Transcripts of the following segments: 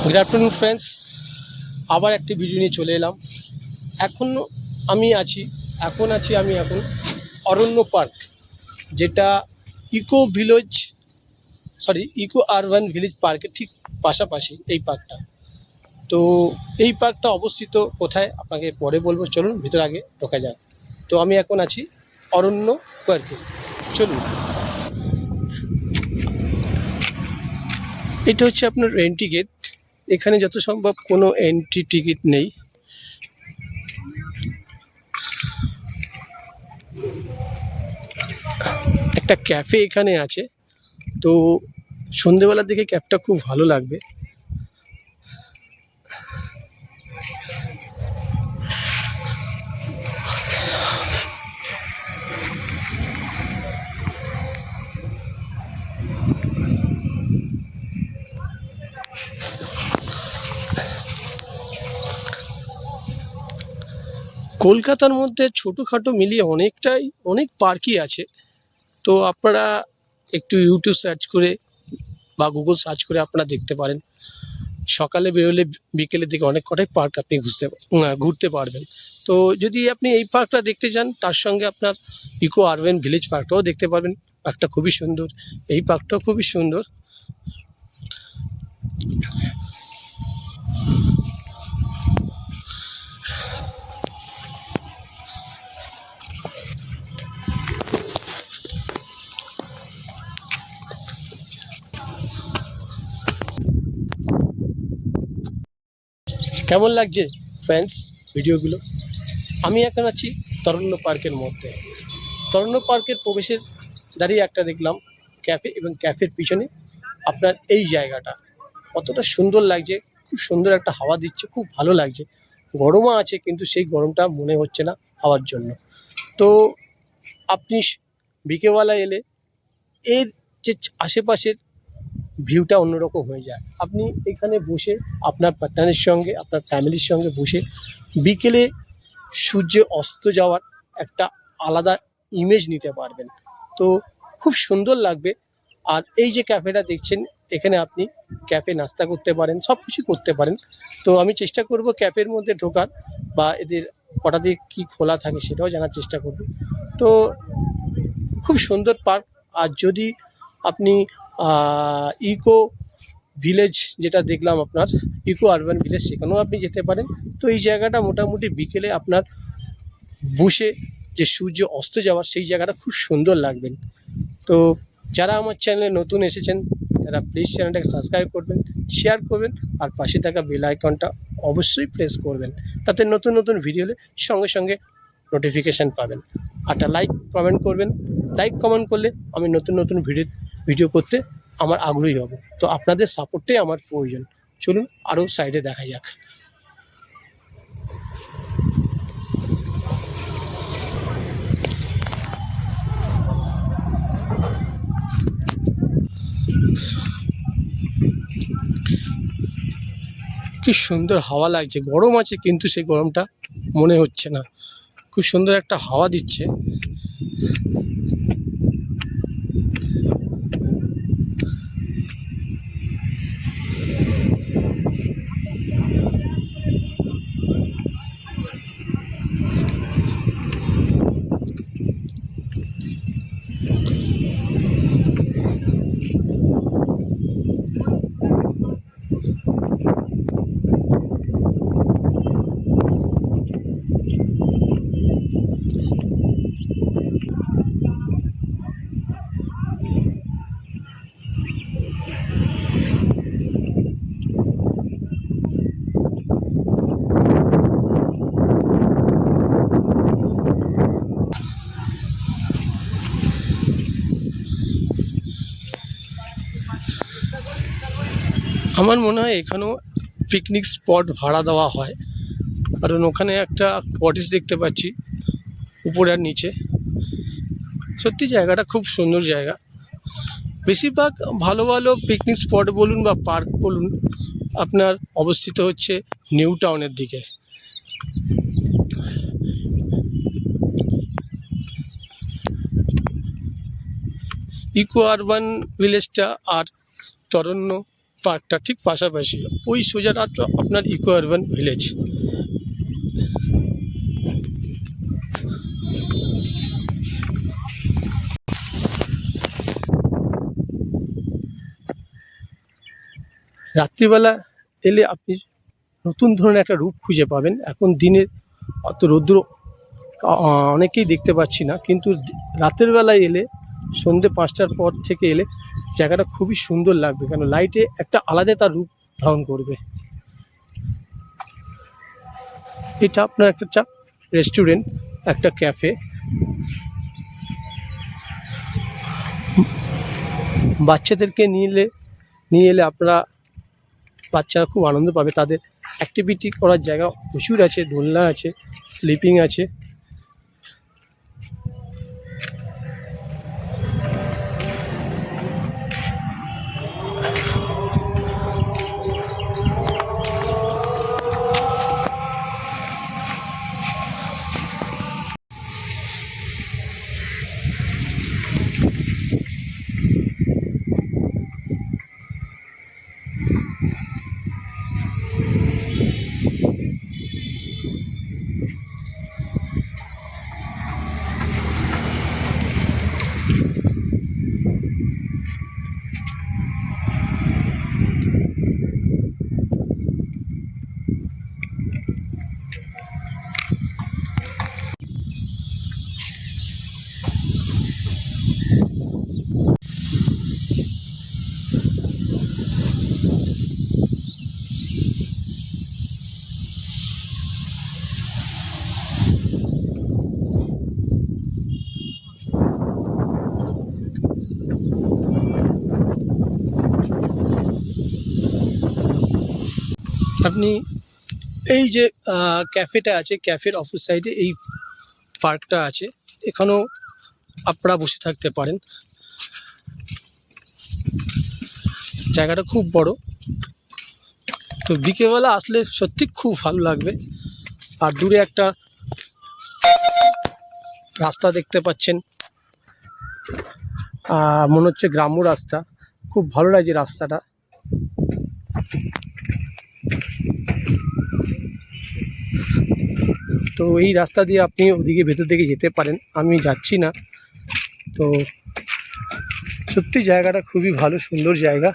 Good afternoon friends, আবার একটি video নিয়ে চলে এলাম। এখন আমি আছি এখন অরণ্য পার্ক, যেটা ইকো আরবান ভিলেজ পার্কের ঠিক পাশাপাশি এই পার্কটা। তো এই পার্কটা অবস্থিত কোথায় আপনাকে পরে বলবো, চলুন ভিতরে আগে ঢোকা যাক। তো আমি এখন আছি অরণ্য পার্কে, চলুন। এটা হচ্ছে আপনার এন্ট্রি গেট। এখানে যত সম্ভব কোনো এন্ট্রি টিকিট নেই। একটা ক্যাফে এখানে আছে, তো সন্ধেবেলার দিকে ক্যাফটা খুব ভালো লাগবে। কলকাতার মধ্যে ছোটোখাটো মিলিয়ে অনেক পার্কই আছে। তো আপনারা একটু ইউটিউব সার্চ করে বা গুগল সার্চ করে আপনারা দেখতে পারেন। সকালে বেরোলে বিকেলের দিকে অনেক কটাই পার্ক আপনি ঘুরতে পারবেন। তো যদি আপনি এই পার্কটা দেখতে চান, তার সঙ্গে আপনার ইকো আরবান ভিলেজ পার্কটাও দেখতে পারবেন। পার্কটা খুবই সুন্দর, এই পার্কটাও খুবই সুন্দর। কেমন লাগছে ফ্রেন্ডস ভিডিওগুলো? আমি এখন আছি তরণ্য পার্কের মধ্যে। তরণ্য পার্কের প্রবেশের দাঁড়িয়ে একটা দেখলাম ক্যাফে, এবং ক্যাফের পিছনে আপনার এই জায়গাটা কতটা সুন্দর লাগছে। খুব সুন্দর একটা হাওয়া দিচ্ছে, খুব ভালো লাগছে। গরমও আছে, কিন্তু সেই গরমটা মনে হচ্ছে না হাওয়ার জন্য। তো আপনি বিকেলবেলা এলে এর যে আশেপাশের ভিউটা অন্যরকম হয়ে যায়। আপনি এখানে বসে আপনার পার্টনারের সঙ্গে, আপনার ফ্যামিলির সঙ্গে বসে বিকেলে সূর্য অস্ত যাওয়ার একটা আলাদা ইমেজ নিতে পারবেন। তো খুব সুন্দর লাগবে। আর এই যে ক্যাফেটা দেখছেন, এখানে আপনি ক্যাফে নাস্তা করতে পারেন, সব কিছু করতে পারেন। তো আমি চেষ্টা করব ক্যাফের মধ্যে ঢোকার, বা এদের কটা দিয়ে কী খোলা থাকে সেটাও জানার চেষ্টা করব। তো খুব সুন্দর পার্ক। আর যদি আপনি ইকো ভিলেজ, যেটা দেখলাম আপনার ইকো আরবান ভিলেজ, সেখানেও আপনি যেতে পারেন। তো এই জায়গাটা মোটামুটি বিকেলে আপনার বসে যে সূর্য অস্ত যাওয়ার সেই জায়গাটা খুব সুন্দর লাগবেন। তো যারা আমার চ্যানেলে নতুন এসেছেন, তারা প্লিজ চ্যানেলটাকে সাবস্ক্রাইব করবেন, শেয়ার করবেন, আর পাশে থাকা বেল আইকনটা অবশ্যই প্রেস করবেন। তাতে নতুন নতুন ভিডিও সঙ্গে সঙ্গে নোটিফিকেশান পাবেন। একটা লাইক কমেন্ট করবেন। লাইক কমেন্ট করলে আমি নতুন নতুন ভিডিও করতে আমার আগ্রহী হব। তো আপনাদের সাপোর্টটাই আমার প্রয়োজন। চলুন আরও সাইডে দেখা যাক। কি সুন্দর হাওয়া লাগছে। গরম আছে, কিন্তু সেই গরমটা মনে হচ্ছে না। খুব সুন্দর একটা হাওয়া দিচ্ছে। আমার মনে হয় এখানেও পিকনিক স্পট ভাড়া দেওয়া হয়, কারণ ওখানে একটা কটেজ দেখতে পাচ্ছি উপরে আর নিচে। সত্যি জায়গাটা খুব সুন্দর জায়গা। বেশিরভাগ ভালো ভালো পিকনিক স্পট বলুন বা পার্ক বলুন, আপনার অবস্থিত হচ্ছে নিউ টাউনের দিকে। ইকো আরবান ভিলেজটা আর তরণ্য পার্কটা ঠিক পাশাপাশি, ওই সোজাটা আপনার ইকো আরবান ভিলেজ। রাত্রিবেলা এলে আপনি নতুন ধরনের একটা রূপ খুঁজে পাবেন। এখন দিনের অত রৌদ্র অনেকেই দেখতে পাচ্ছি না, কিন্তু রাতের বেলায় এলে, সন্ধ্যে 5টার পর থেকে এলে জায়গাটা খুবই সুন্দর লাগবে, কেন লাইটে একটা আলাদা তার রূপ ধারণ করবে। এটা আপনার একটা রেস্টুরেন্ট, একটা ক্যাফে। বাচ্চাদেরকে নিয়ে এলে আপনারা, বাচ্চারা খুব আনন্দ পাবে। তাদের অ্যাক্টিভিটি করার জায়গা প্রচুর আছে, দোলনা আছে, স্লিপিং আছে। আপনি এই যে ক্যাফেটা আছে, ক্যাফের অপোজিট সাইডে এই পার্কটা আছে, এখানেও আপনারা বসে থাকতে পারেন। জায়গাটা খুব বড়, তো বিকেলবেলা আসলে সত্যি খুব ভালো লাগবে। আর দূরে একটা রাস্তা দেখতে পাচ্ছেন, মনে হচ্ছে গ্রাম্য রাস্তা, খুব ভালো লাগছে রাস্তাটা। তো এই রাস্তা দিয়ে আপনি ওদিকে ভেতর দিকে যেতে পারেন, আমি যাচ্ছি না। তো সত্যি জায়গাটা খুবই ভালো, সুন্দর জায়গা।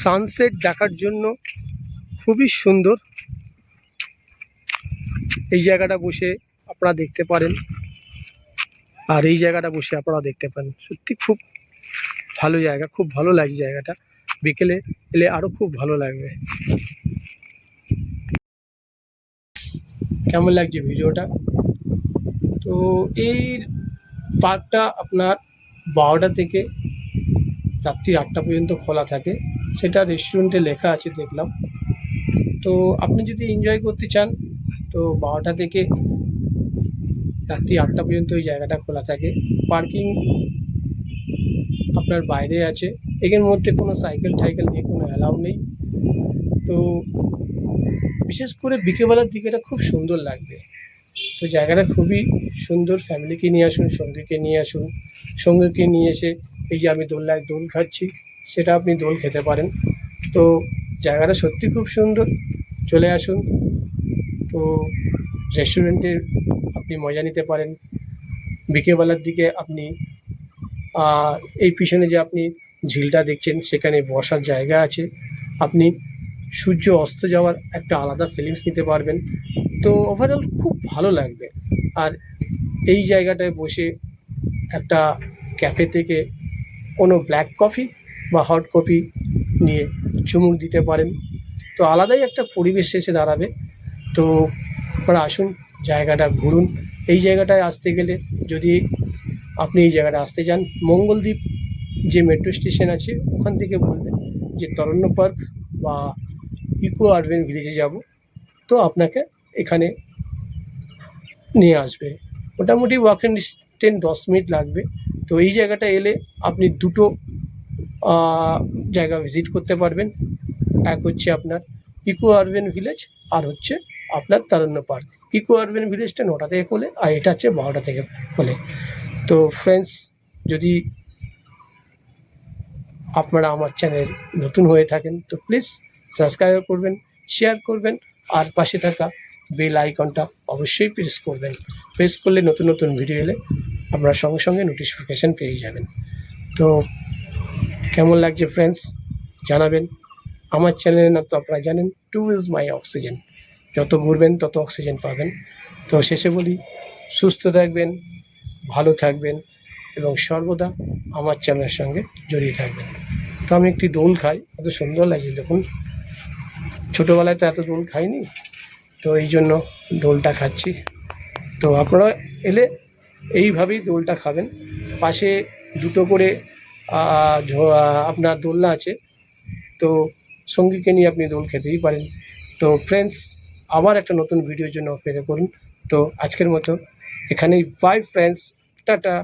সানসেট দেখার জন্য খুবই সুন্দর। এই জায়গাটা বসে আপনারা দেখতে পারেন, আর এই জায়গাটা বসে আপনারা দেখতে পারেন। সত্যি খুব ভালো জায়গা, খুব ভালো লাগছে জায়গাটা। বিকেলে এলে আরও খুব ভালো লাগবে। কেমন লাগছে ভিডিওটা? তো এই পার্কটা আপনার 12টা থেকে রাত্রি 8টা পর্যন্ত খোলা থাকে, সেটা রেস্টুরেন্টে লেখা আছে দেখলাম। তো আপনি যদি এনজয় করতে চান, তো 12টা থেকে রাত্রি 8টা পর্যন্ত ওই জায়গাটা খোলা থাকে। পার্কিং আপনার বাইরে আছে, এর মধ্যে কোনো সাইকেল টাইকেল নিয়ে কোনো অ্যালাউ নেই। তো বিশেষ করে বিকেলবেলার দিকেটা খুব সুন্দর লাগবে। তো জায়গাটা খুবই সুন্দর, ফ্যামিলিকে নিয়ে আসুন, সঙ্গীকে নিয়ে আসুন। সঙ্গীকে নিয়ে এসে এই যে আমি দোলনায় দোল খাচ্ছি, সেটা আপনি দোল খেতে পারেন। তো জায়গাটা সত্যি খুব সুন্দর, চলে আসুন। তো রেস্টুরেন্টের আপনি মজা নিতে পারেন। বিকেলবেলার দিকে আপনি এই পিছনে যে আপনি ঝিলটা দেখছেন, সেখানে বসার জায়গা আছে। আপনি সূর্য অস্ত যাওয়ার একটা আলাদা ফিলিংস নিতে পারবেন। তো ওভারঅল খুব ভালো লাগবে। আর এই জায়গাটায় বসে একটা ক্যাফে থেকে কোনো ব্ল্যাক কফি বা হট কফি নিয়ে চুমুক দিতে পারেন। তো আলাদাই একটা পরিবেশ এসে দাঁড়াবে। তো আপনারা আসুন, জায়গাটা ঘুরুন। এই জায়গাটায় আসতে গেলে, যদি আপনি এই জায়গাটা আসতে চান, মঙ্গলদ্বীপ যে মেট্রো স্টেশন আছে ওখান থেকে বলবেন যে তরণ্য পার্ক বা ইকো আরবান ভিলেজে যাব, তো আপনাকে এখানে নিয়ে আসবে। মোটামুটি ওয়াকিং 10 মিনিট লাগবে। তো এই জায়গাটা এলে আপনি দুটো জায়গা ভিজিট করতে পারবেন। এক হচ্ছে আপনার ইকো আরবান ভিলেজ, আর হচ্ছে আপনার তারুণ্য পার্ক। ইকো আরবান ভিলেজটা 9টা থেকে খোলে, আর এটা হচ্ছে 12টা থেকে খোলে। তো ফ্রেন্ডস, যদি আপনারা আমার চ্যানেল নতুন হয়ে থাকেন তো প্লিজ সাবস্ক্রাইব করবেন, শেয়ার করবেন, আর পাশে থাকা বেল আইকনটা অবশ্যই প্রেস করবেন। প্রেস করলে নতুন নতুন ভিডিও এলে আপনারা সঙ্গে সঙ্গে নোটিফিকেশান পেয়ে যাবেন। তো কেমন লাগছে ফ্রেন্ডস জানাবেন। আমার চ্যানেলের নাম তো আপনারা জানেন, টু ইজ মাই অক্সিজেন। যত ঘুরবেন তত অক্সিজেন পাবেন। তো শেষে বলি, সুস্থ থাকবেন, ভালো থাকবেন এবং সর্বদা আমার চ্যানেলের সঙ্গে জড়িয়ে থাকবেন। তো আমি একটি দোল খাই, এত সুন্দর লাগছে দেখুন। ছোটোবেলায় তো এত দোল খাইনি, তো এই জন্য দোলটা খাচ্ছি। তো আপনারা এলে এইভাবেই দোলটা খাবেন। পাশে দুটো করে আপনার দোলনা আছে, তো সঙ্গীকে নিয়ে আপনি দোল খেতেই পারেন। তো ফ্রেন্ডস, আবার একটা নতুন ভিডিওর জন্য অপেক্ষা করুন। তো আজকের মতো এখানেই বাই ফ্রেন্ডস, টাটা।